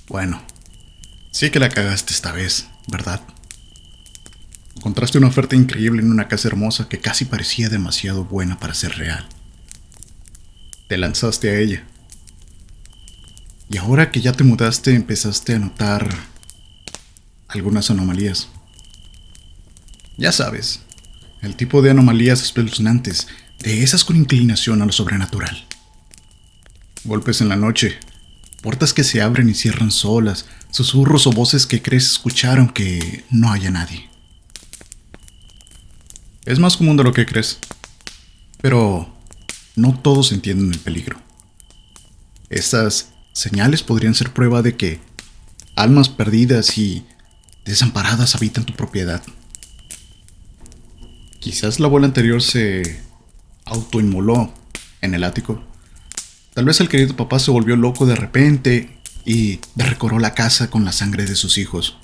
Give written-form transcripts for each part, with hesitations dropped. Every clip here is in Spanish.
Bueno, sí que la cagaste esta vez, ¿verdad? Encontraste una oferta increíble en una casa hermosa que casi parecía demasiado buena para ser real. Te lanzaste a ella. Y ahora que ya te mudaste empezaste a notar algunas anomalías. Ya sabes, el tipo de anomalías espeluznantes, de esas con inclinación a lo sobrenatural. Golpes en la noche, puertas que se abren y cierran solas, susurros o voces que crees escuchar aunque no haya nadie. Es más común de lo que crees, pero no todos entienden el peligro. Estas señales podrían ser prueba de que almas perdidas y desamparadas habitan tu propiedad. Quizás la abuela anterior se autoinmoló en el ático. Tal vez el querido papá se volvió loco de repente y decoró la casa con la sangre de sus hijos.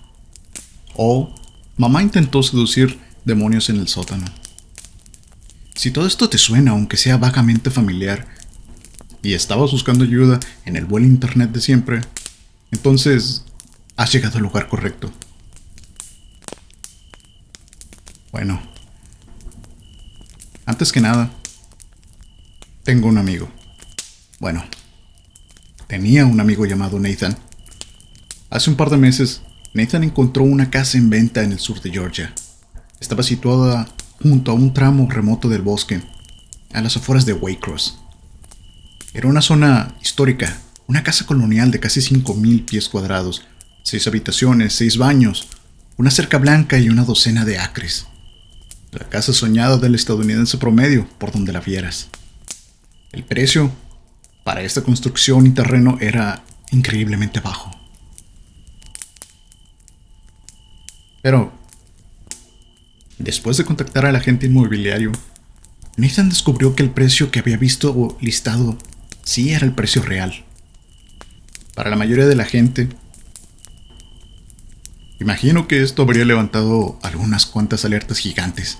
O mamá intentó seducir demonios en el sótano. Si todo esto te suena, aunque sea vagamente familiar, y estabas buscando ayuda en el buen internet de siempre, entonces has llegado al lugar correcto. Bueno, antes que nada, tengo un amigo. Bueno, tenía un amigo llamado Nathan. Hace un par de meses, Nathan encontró una casa en venta en el sur de Georgia. Estaba situada junto a un tramo remoto del bosque, a las afueras de Waycross. Era una zona histórica, una casa colonial de casi 5,000 pies cuadrados, 6 habitaciones, 6 baños, una cerca blanca y una docena de acres. La casa soñada del estadounidense promedio, por donde la vieras. El precio para esta construcción y terreno era increíblemente bajo. Pero, después de contactar al agente inmobiliario, Nathan descubrió que el precio que había visto listado sí era el precio real. Para la mayoría de la gente, imagino que esto habría levantado algunas cuantas alertas gigantes.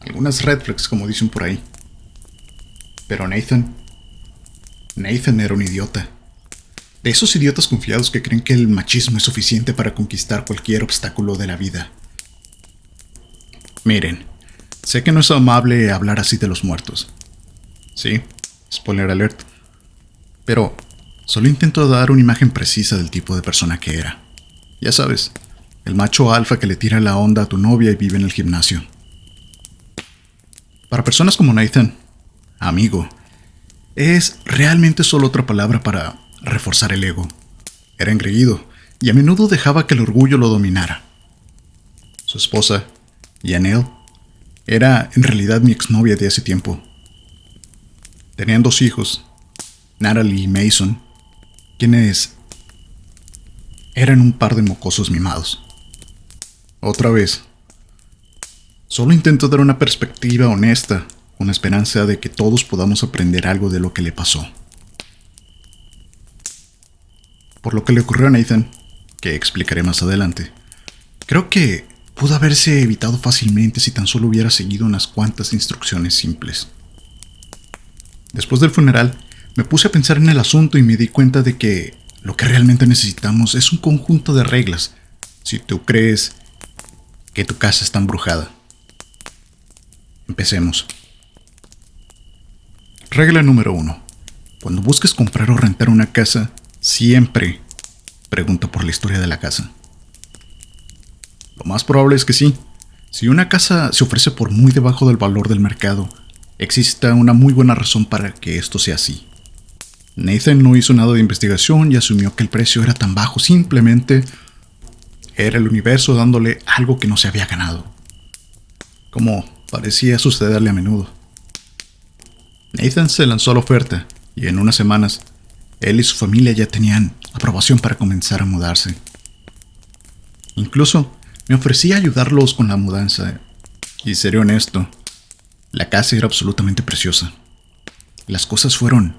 Algunas red flags, como dicen por ahí. Pero Nathan era un idiota. De esos idiotas confiados que creen que el machismo es suficiente para conquistar cualquier obstáculo de la vida. Miren, sé que no es amable hablar así de los muertos. Sí, spoiler alert. Pero solo intento dar una imagen precisa del tipo de persona que era. Ya sabes, el macho alfa que le tira la onda a tu novia y vive en el gimnasio. Para personas como Nathan, amigo, es realmente solo otra palabra para reforzar el ego. Era engreído y a menudo dejaba que el orgullo lo dominara. Su esposa, Janelle, era en realidad mi exnovia de hace tiempo. Tenían 2 hijos, Natalie y Mason, quienes eran un par de mocosos mimados. Otra vez, solo intento dar una perspectiva honesta, con la esperanza de que todos podamos aprender algo de lo que le pasó. Por lo que le ocurrió a Nathan, que explicaré más adelante, creo que pudo haberse evitado fácilmente si tan solo hubiera seguido unas cuantas instrucciones simples. Después del funeral, me puse a pensar en el asunto y me di cuenta de que lo que realmente necesitamos es un conjunto de reglas si tú crees que tu casa está embrujada. Empecemos. Regla número 1. Cuando busques comprar o rentar una casa, siempre pregunta por la historia de la casa. Lo más probable es que sí. Si una casa se ofrece por muy debajo del valor del mercado, exista una muy buena razón para que esto sea así. Nathan no hizo nada de investigación y asumió que el precio era tan bajo, simplemente era el universo dándole algo que no se había ganado, como parecía sucederle a menudo. Nathan se lanzó a la oferta y en unas semanas, él y su familia ya tenían aprobación para comenzar a mudarse. Incluso me ofrecí a ayudarlos con la mudanza, y seré honesto, la casa era absolutamente preciosa. Las cosas fueron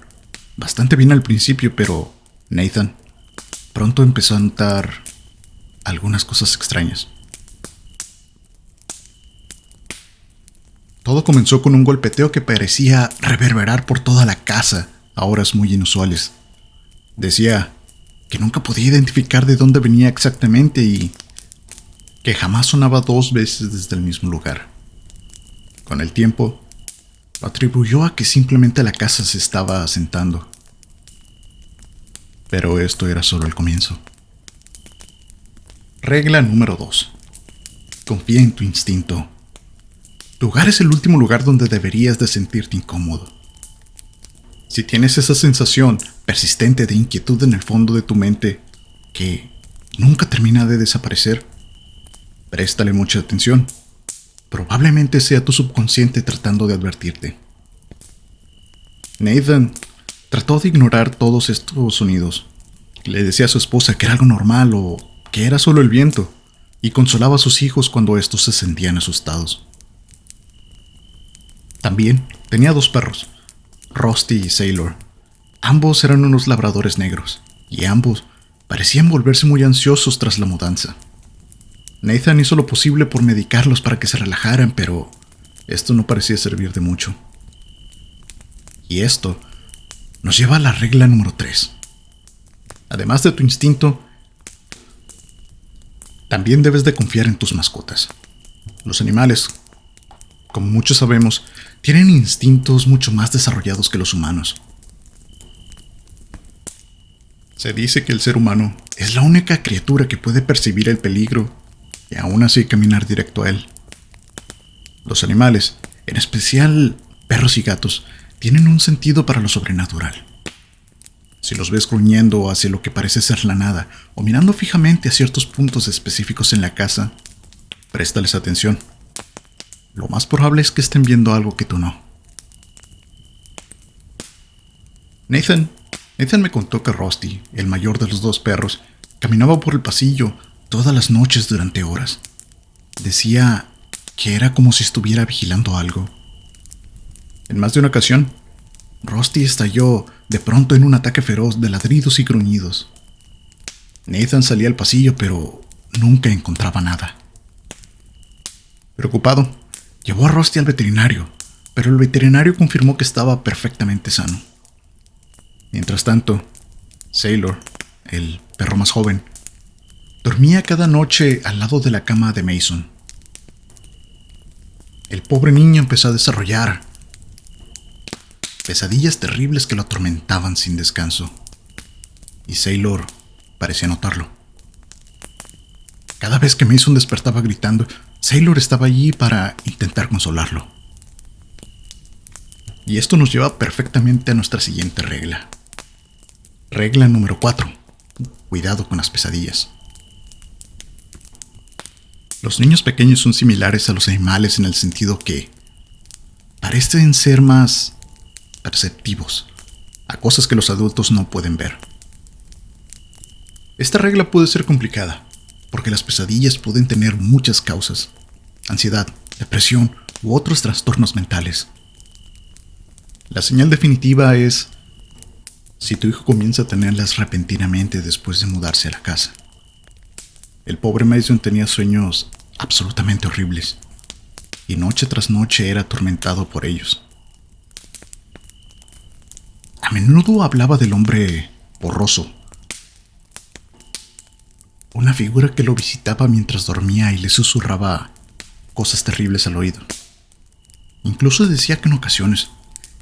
bastante bien al principio, pero Nathan pronto empezó a notar algunas cosas extrañas. Todo comenzó con un golpeteo que parecía reverberar por toda la casa a horas muy inusuales. Decía que nunca podía identificar de dónde venía exactamente y que jamás sonaba 2 veces desde el mismo lugar. Con el tiempo, lo atribuyó a que simplemente la casa se estaba asentando. Pero esto era solo el comienzo. Regla número 2. Confía en tu instinto. Tu hogar es el último lugar donde deberías de sentirte incómodo. Si tienes esa sensación persistente de inquietud en el fondo de tu mente que nunca termina de desaparecer, préstale mucha atención. Probablemente sea tu subconsciente tratando de advertirte. Nathan trató de ignorar todos estos sonidos. Le decía a su esposa que era algo normal o que era solo el viento, y consolaba a sus hijos cuando estos se sentían asustados. También tenía 2 perros, Rusty y Sailor. Ambos eran unos labradores negros, y ambos parecían volverse muy ansiosos tras la mudanza. Nathan hizo lo posible por medicarlos para que se relajaran, pero esto no parecía servir de mucho. Y esto nos lleva a la regla número 3. Además de tu instinto, también debes de confiar en tus mascotas. Los animales, como muchos sabemos, tienen instintos mucho más desarrollados que los humanos. Se dice que el ser humano es la única criatura que puede percibir el peligro y aún así caminar directo a él. Los animales, en especial perros y gatos, tienen un sentido para lo sobrenatural. Si los ves gruñendo hacia lo que parece ser la nada o mirando fijamente a ciertos puntos específicos en la casa, préstales atención. Lo más probable es que estén viendo algo que tú no. Nathan me contó que Rusty, el mayor de los 2 perros, caminaba por el pasillo todas las noches durante horas. Decía que era como si estuviera vigilando algo. En más de una ocasión, Rusty estalló de pronto en un ataque feroz de ladridos y gruñidos. Nathan salía al pasillo, pero nunca encontraba nada. Preocupado, llevó a Rusty al veterinario, pero el veterinario confirmó que estaba perfectamente sano. Mientras tanto, Sailor, el perro más joven, dormía cada noche al lado de la cama de Mason. El pobre niño empezó a desarrollar pesadillas terribles que lo atormentaban sin descanso, y Sailor parecía notarlo. Cada vez que Mason despertaba gritando, Sailor estaba allí para intentar consolarlo. Y esto nos lleva perfectamente a nuestra siguiente regla. Regla número 4. Cuidado con las pesadillas. Los niños pequeños son similares a los animales en el sentido que parecen ser más perceptivos a cosas que los adultos no pueden ver. Esta regla puede ser complicada, porque las pesadillas pueden tener muchas causas: ansiedad, depresión u otros trastornos mentales. La señal definitiva es si tu hijo comienza a tenerlas repentinamente después de mudarse a la casa. El pobre Mason tenía sueños absolutamente horribles, y noche tras noche era atormentado por ellos. A menudo hablaba del hombre borroso, una figura que lo visitaba mientras dormía y le susurraba cosas terribles al oído. Incluso decía que en ocasiones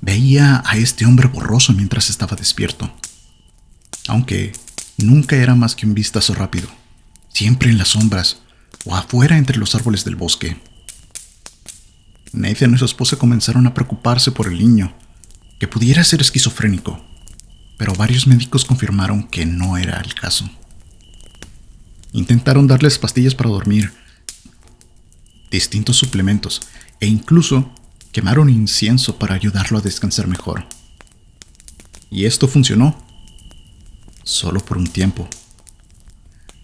veía a este hombre borroso mientras estaba despierto, aunque nunca era más que un vistazo rápido, siempre en las sombras o afuera entre los árboles del bosque. Nathan y su esposa comenzaron a preocuparse por el niño, que pudiera ser esquizofrénico, pero varios médicos confirmaron que no era el caso. Intentaron darles pastillas para dormir, distintos suplementos e incluso quemaron incienso para ayudarlo a descansar mejor. Y esto funcionó, solo por un tiempo,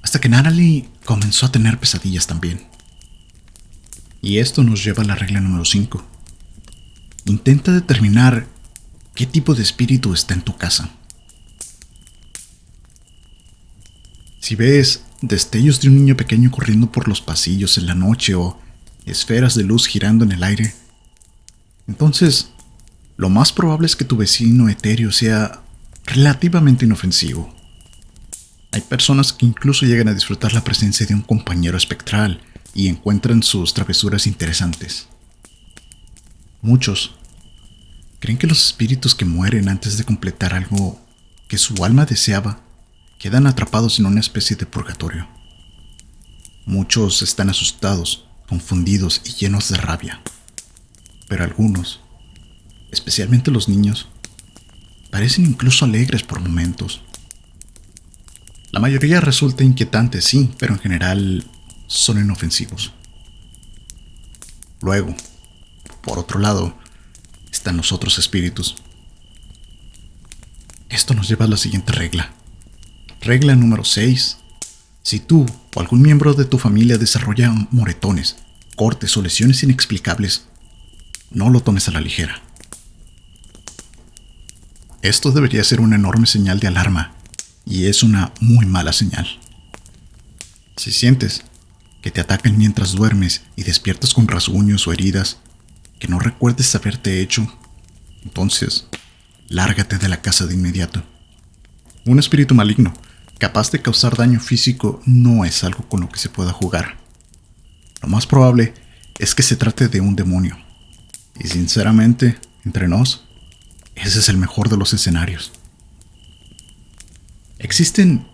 hasta que Natalie comenzó a tener pesadillas también. Y esto nos lleva a la regla número 5. Intenta determinar qué tipo de espíritu está en tu casa. Si ves destellos de un niño pequeño corriendo por los pasillos en la noche o esferas de luz girando en el aire, entonces lo más probable es que tu vecino etéreo sea relativamente inofensivo. Hay personas que incluso llegan a disfrutar la presencia de un compañero espectral y encuentran sus travesuras interesantes. Muchos creen que los espíritus que mueren antes de completar algo que su alma deseaba quedan atrapados en una especie de purgatorio. Muchos están asustados, confundidos y llenos de rabia. Pero algunos, especialmente los niños, parecen incluso alegres por momentos. La mayoría resulta inquietante, sí, pero en general son inofensivos. Luego, por otro lado, están los otros espíritus. Esto nos lleva a la siguiente regla. Regla número 6. Si tú o algún miembro de tu familia desarrolla moretones, cortes o lesiones inexplicables, no lo tomes a la ligera. Esto debería ser una enorme señal de alarma, y es una muy mala señal. Si sientes que te atacan mientras duermes y despiertas con rasguños o heridas que no recuerdes haberte hecho, entonces lárgate de la casa de inmediato. Un espíritu maligno, capaz de causar daño físico, no es algo con lo que se pueda jugar. Lo más probable es que se trate de un demonio. Y sinceramente, entre nos, ese es el mejor de los escenarios. Existen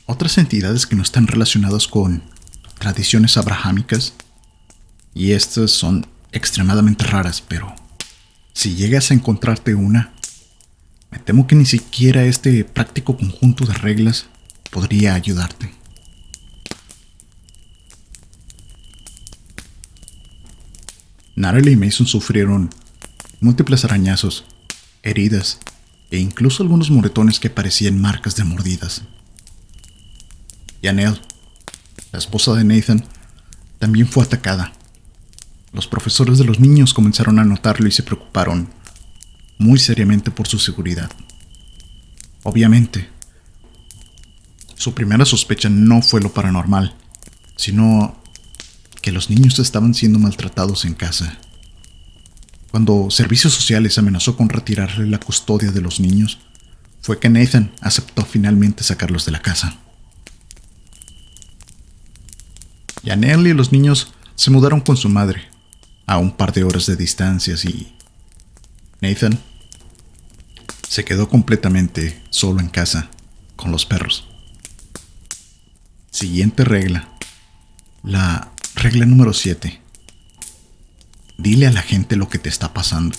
otras entidades que no están relacionadas con tradiciones abrahámicas, y estas son extremadamente raras, pero si llegas a encontrarte una, me temo que ni siquiera este práctico conjunto de reglas podría ayudarte. Natalie y Mason sufrieron múltiples arañazos, heridas e incluso algunos moretones que parecían marcas de mordidas. Janelle, la esposa de Nathan, también fue atacada. Los profesores de los niños comenzaron a notarlo y se preocuparon muy seriamente por su seguridad. Obviamente, su primera sospecha no fue lo paranormal, sino que los niños estaban siendo maltratados en casa. Cuando Servicios Sociales amenazó con retirarle la custodia de los niños, fue que Nathan aceptó finalmente sacarlos de la casa. Janelle y los niños se mudaron con su madre, a un par de horas de distancia, y Nathan se quedó completamente solo en casa, con los perros. Siguiente regla. La regla número 7. Dile a la gente lo que te está pasando.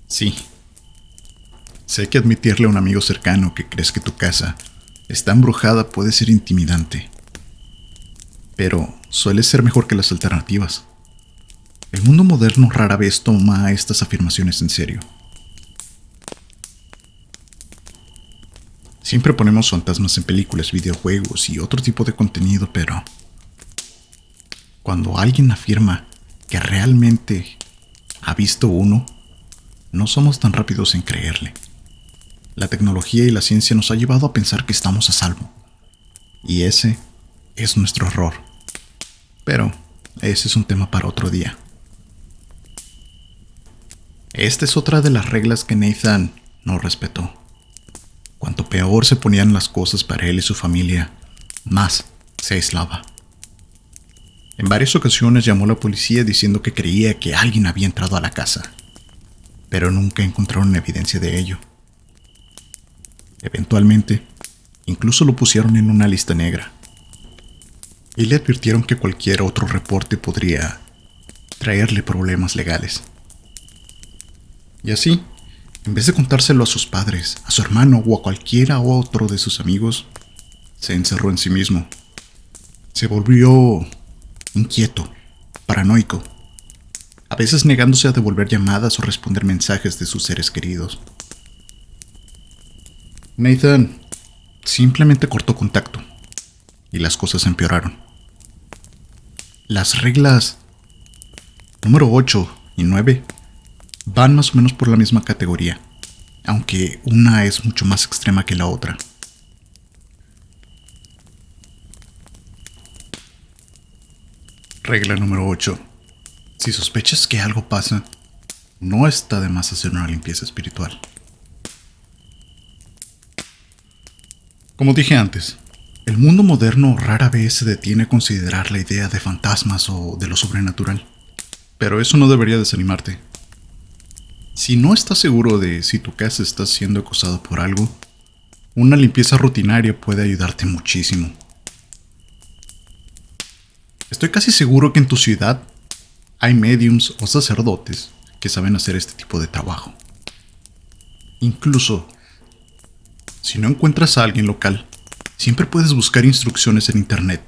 Sí. Sé que admitirle a un amigo cercano que crees que tu casa está embrujada puede ser intimidante, pero suele ser mejor que las alternativas. El mundo moderno rara vez toma estas afirmaciones en serio. Siempre ponemos fantasmas en películas, videojuegos y otro tipo de contenido, pero cuando alguien afirma que realmente ha visto uno, no somos tan rápidos en creerle. La tecnología y la ciencia nos ha llevado a pensar que estamos a salvo, y ese es nuestro error. Pero ese es un tema para otro día. Esta es otra de las reglas que Nathan no respetó. Cuanto peor se ponían las cosas para él y su familia, más se aislaba. En varias ocasiones llamó a la policía diciendo que creía que alguien había entrado a la casa, pero nunca encontraron evidencia de ello. Eventualmente, incluso lo pusieron en una lista negra y le advirtieron que cualquier otro reporte podría traerle problemas legales. Y así, en vez de contárselo a sus padres, a su hermano o a cualquiera otro de sus amigos, se encerró en sí mismo. Se volvió inquieto, paranoico, a veces negándose a devolver llamadas o responder mensajes de sus seres queridos. Nathan simplemente cortó contacto y las cosas empeoraron. Las reglas número 8 y 9 van más o menos por la misma categoría, aunque una es mucho más extrema que la otra. Regla número 8. Si sospechas que algo pasa, no está de más hacer una limpieza espiritual. Como dije antes, el mundo moderno rara vez se detiene a considerar la idea de fantasmas o de lo sobrenatural. Pero eso no debería desanimarte. Si no estás seguro de si tu casa está siendo acosada por algo, una limpieza rutinaria puede ayudarte muchísimo. Estoy casi seguro que en tu ciudad hay mediums o sacerdotes que saben hacer este tipo de trabajo. Incluso, si no encuentras a alguien local, siempre puedes buscar instrucciones en internet.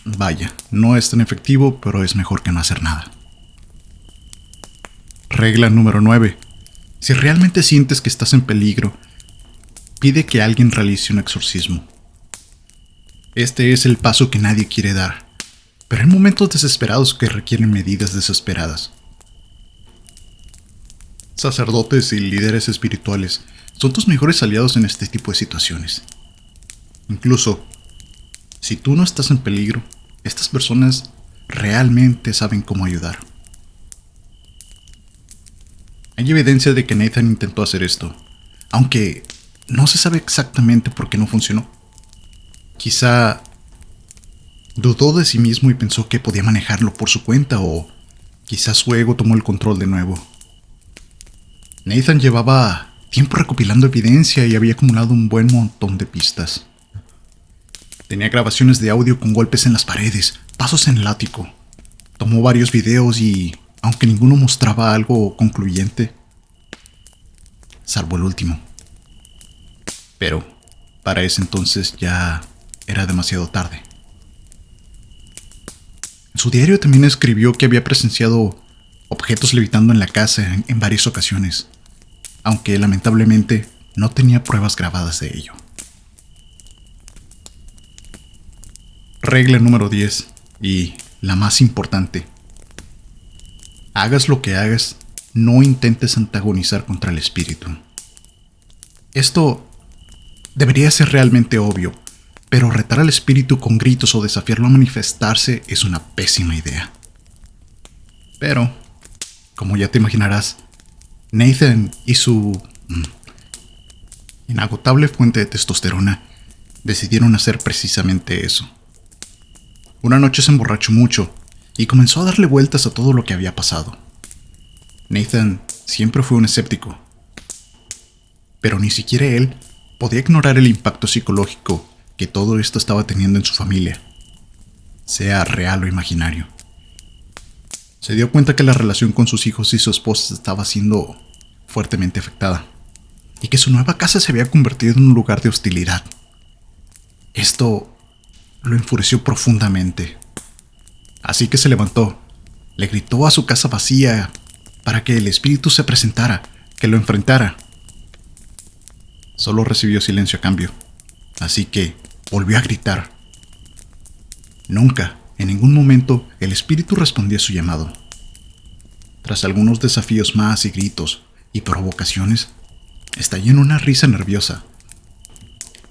Vaya, no es tan efectivo, pero es mejor que no hacer nada. Regla número 9. Si realmente sientes que estás en peligro, pide que alguien realice un exorcismo. Este es el paso que nadie quiere dar, pero hay momentos desesperados que requieren medidas desesperadas. Sacerdotes y líderes espirituales son tus mejores aliados en este tipo de situaciones. Incluso, si tú no estás en peligro, estas personas realmente saben cómo ayudar. Hay evidencia de que Nathan intentó hacer esto, aunque no se sabe exactamente por qué no funcionó. Quizá dudó de sí mismo y pensó que podía manejarlo por su cuenta, o quizá su ego tomó el control de nuevo. Nathan llevaba tiempo recopilando evidencia y había acumulado un buen montón de pistas. Tenía grabaciones de audio con golpes en las paredes, pasos en el ático. Tomó varios videos y, aunque ninguno mostraba algo concluyente, salvo el último. Pero para ese entonces ya era demasiado tarde. En su diario también escribió que había presenciado objetos levitando en la casa en varias ocasiones, aunque lamentablemente no tenía pruebas grabadas de ello. Regla número 10, y la más importante. Hagas lo que hagas, no intentes antagonizar contra el espíritu. Esto debería ser realmente obvio, pero retar al espíritu con gritos o desafiarlo a manifestarse es una pésima idea. Pero, como ya te imaginarás, Nathan y su inagotable fuente de testosterona decidieron hacer precisamente eso. Una noche se emborrachó mucho y comenzó a darle vueltas a todo lo que había pasado. Nathan siempre fue un escéptico, pero ni siquiera él podía ignorar el impacto psicológico que todo esto estaba teniendo en su familia, sea real o imaginario. Se dio cuenta que la relación con sus hijos y su esposa estaba siendo fuertemente afectada, y que su nueva casa se había convertido en un lugar de hostilidad. Esto lo enfureció profundamente. Así que se levantó, le gritó a su casa vacía para que el espíritu se presentara, que lo enfrentara. Solo recibió silencio a cambio, así que volvió a gritar. Nunca, en ningún momento, el espíritu respondió a su llamado. Tras algunos desafíos más y gritos y provocaciones, estalló en una risa nerviosa,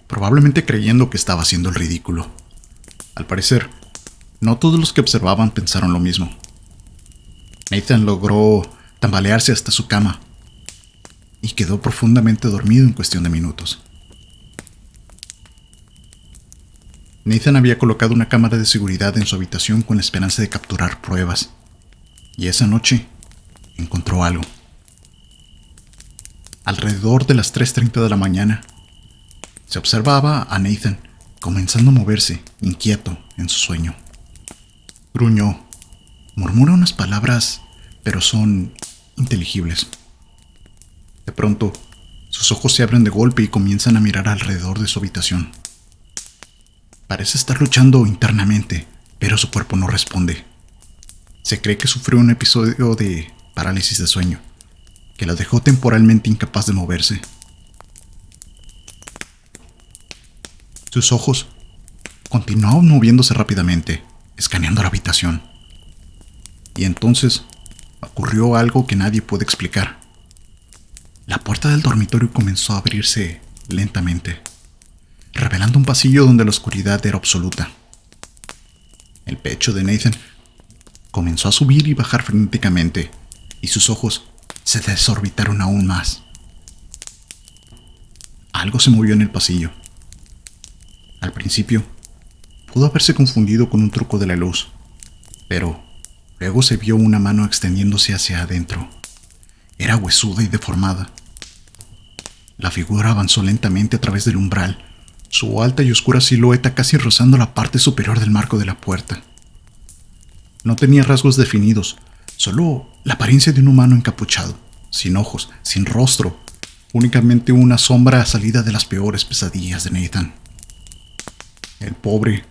probablemente creyendo que estaba haciendo el ridículo. Al parecer, no todos los que observaban pensaron lo mismo. Nathan logró tambalearse hasta su cama y quedó profundamente dormido en cuestión de minutos. Nathan había colocado una cámara de seguridad en su habitación con la esperanza de capturar pruebas, y esa noche encontró algo. Alrededor de las 3:30 de la mañana, se observaba a Nathan comenzando a moverse, inquieto, en su sueño. Gruñó, murmura unas palabras, pero son inteligibles. De pronto, sus ojos se abren de golpe y comienzan a mirar alrededor de su habitación. Parece estar luchando internamente, pero su cuerpo no responde. Se cree que sufrió un episodio de parálisis de sueño, que la dejó temporalmente incapaz de moverse. Sus ojos continuaban moviéndose rápidamente, escaneando la habitación. Y entonces ocurrió algo que nadie puede explicar. La puerta del dormitorio comenzó a abrirse lentamente, revelando un pasillo donde la oscuridad era absoluta. El pecho de Nathan comenzó a subir y bajar frenéticamente, y sus ojos se desorbitaron aún más. Algo se movió en el pasillo. principio, pudo haberse confundido con un truco de la luz, pero luego se vio una mano extendiéndose hacia adentro. Era huesuda y deformada. La figura avanzó lentamente a través del umbral, su alta y oscura silueta casi rozando la parte superior del marco de la puerta. No tenía rasgos definidos, solo la apariencia de un humano encapuchado, sin ojos, sin rostro, únicamente una sombra salida de las peores pesadillas de Nathan. El pobre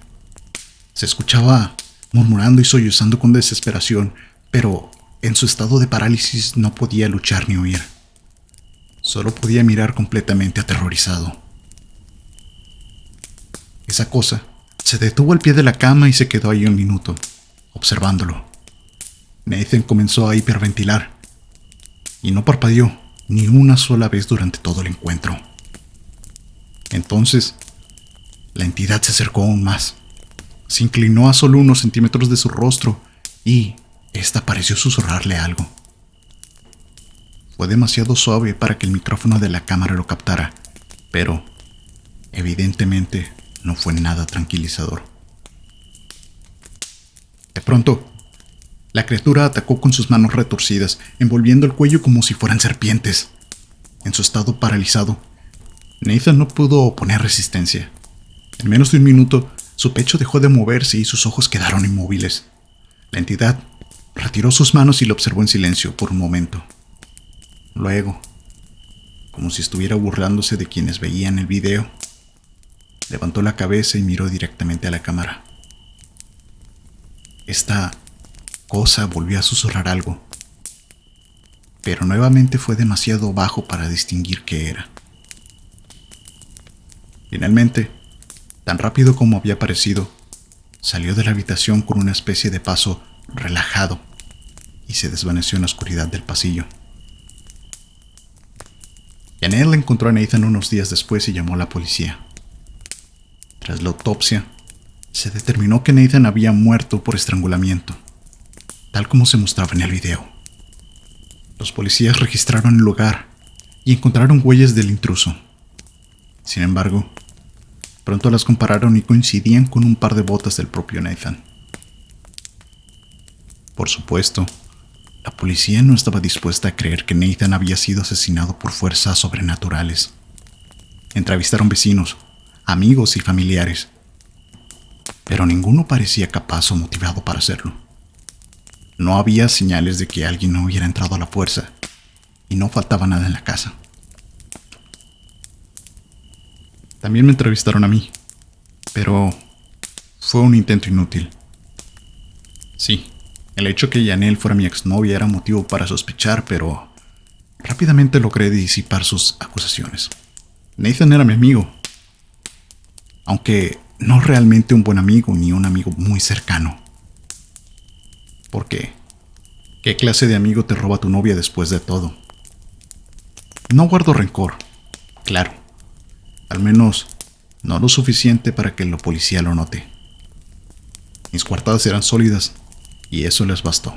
se escuchaba murmurando y sollozando con desesperación, pero en su estado de parálisis no podía luchar ni huir. Solo podía mirar completamente aterrorizado. Esa cosa se detuvo al pie de la cama y se quedó ahí un minuto, observándolo. Nathan comenzó a hiperventilar y no parpadeó ni una sola vez durante todo el encuentro. Entonces, la entidad se acercó aún más. Se inclinó a solo unos centímetros de su rostro y ésta pareció susurrarle algo. Fue demasiado suave para que el micrófono de la cámara lo captara, pero evidentemente no fue nada tranquilizador. De pronto, la criatura atacó con sus manos retorcidas, envolviendo el cuello como si fueran serpientes. En su estado paralizado, Nathan no pudo oponer resistencia. En menos de un minuto, su pecho dejó de moverse y sus ojos quedaron inmóviles. La entidad retiró sus manos y lo observó en silencio por un momento. Luego, como si estuviera burlándose de quienes veían el video, levantó la cabeza y miró directamente a la cámara. Esta cosa volvió a susurrar algo, pero nuevamente fue demasiado bajo para distinguir qué era. Finalmente, tan rápido como había parecido, salió de la habitación con una especie de paso relajado y se desvaneció en la oscuridad del pasillo. Janelle encontró a Nathan unos días después y llamó a la policía. Tras la autopsia, se determinó que Nathan había muerto por estrangulamiento, tal como se mostraba en el video. Los policías registraron el lugar y encontraron huellas del intruso. Sin embargo, pronto las compararon y coincidían con un par de botas del propio Nathan. Por supuesto, la policía no estaba dispuesta a creer que Nathan había sido asesinado por fuerzas sobrenaturales. Entrevistaron vecinos, amigos y familiares, pero ninguno parecía capaz o motivado para hacerlo. No había señales de que alguien no hubiera entrado a la fuerza, y no faltaba nada en la casa. También me entrevistaron a mí, pero fue un intento inútil. Sí, el hecho que Janelle fuera mi exnovia era motivo para sospechar, pero rápidamente logré disipar sus acusaciones. Nathan era mi amigo, aunque no realmente un buen amigo ni un amigo muy cercano. ¿Por qué? ¿Qué clase de amigo te roba tu novia después de todo? No guardo rencor, claro. Al menos no lo suficiente para que la policía lo note. Mis coartadas eran sólidas y eso les bastó.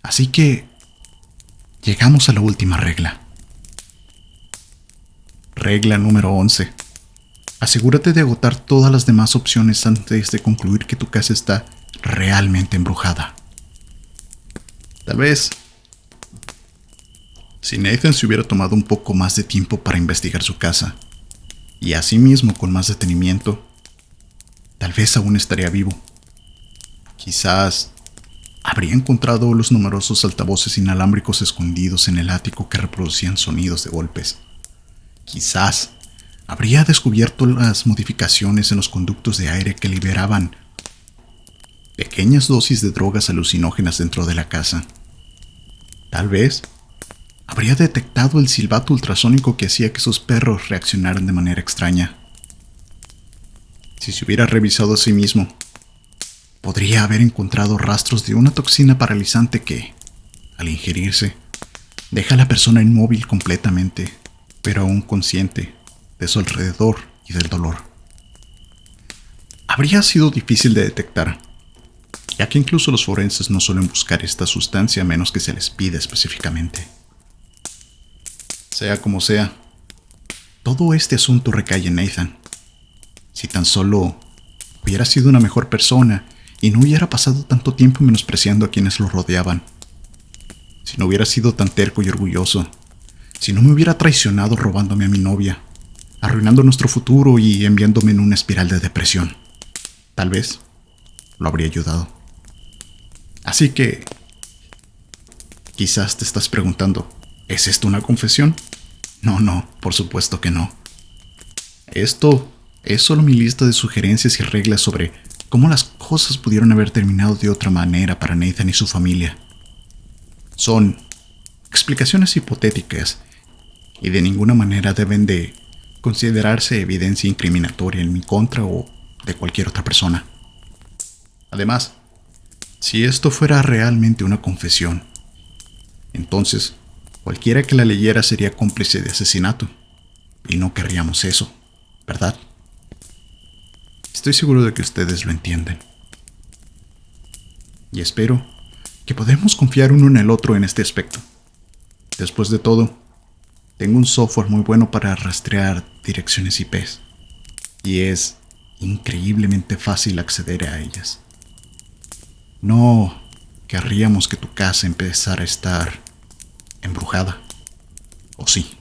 Así que llegamos a la última regla. Regla número 11. Asegúrate de agotar todas las demás opciones antes de concluir que tu casa está realmente embrujada. Tal vez, si Nathan se hubiera tomado un poco más de tiempo para investigar su casa, y asimismo con más detenimiento, tal vez aún estaría vivo. Quizás habría encontrado los numerosos altavoces inalámbricos escondidos en el ático que reproducían sonidos de golpes. Quizás habría descubierto las modificaciones en los conductos de aire que liberaban pequeñas dosis de drogas alucinógenas dentro de la casa. Tal vez habría detectado el silbato ultrasónico que hacía que sus perros reaccionaran de manera extraña. Si se hubiera revisado a sí mismo, podría haber encontrado rastros de una toxina paralizante que, al ingerirse, deja a la persona inmóvil completamente, pero aún consciente de su alrededor y del dolor. Habría sido difícil de detectar, ya que incluso los forenses no suelen buscar esta sustancia a menos que se les pida específicamente. Sea como sea, todo este asunto recae en Nathan. Si tan solo hubiera sido una mejor persona y no hubiera pasado tanto tiempo menospreciando a quienes lo rodeaban. Si no hubiera sido tan terco y orgulloso. Si no me hubiera traicionado robándome a mi novia, arruinando nuestro futuro y enviándome en una espiral de depresión. Tal vez lo habría ayudado. Así que, quizás te estás preguntando, ¿es esto una confesión? No, por supuesto que no. Esto es solo mi lista de sugerencias y reglas sobre cómo las cosas pudieron haber terminado de otra manera para Nathan y su familia. Son explicaciones hipotéticas y de ninguna manera deben de considerarse evidencia incriminatoria en mi contra o de cualquier otra persona. Además, si esto fuera realmente una confesión, entonces cualquiera que la leyera sería cómplice de asesinato, y no querríamos eso, ¿verdad? Estoy seguro de que ustedes lo entienden. Y espero que podamos confiar uno en el otro en este aspecto. Después de todo, tengo un software muy bueno para rastrear direcciones IPs, y es increíblemente fácil acceder a ellas. No querríamos que tu casa empezara a estar embrujada, ¿o sí?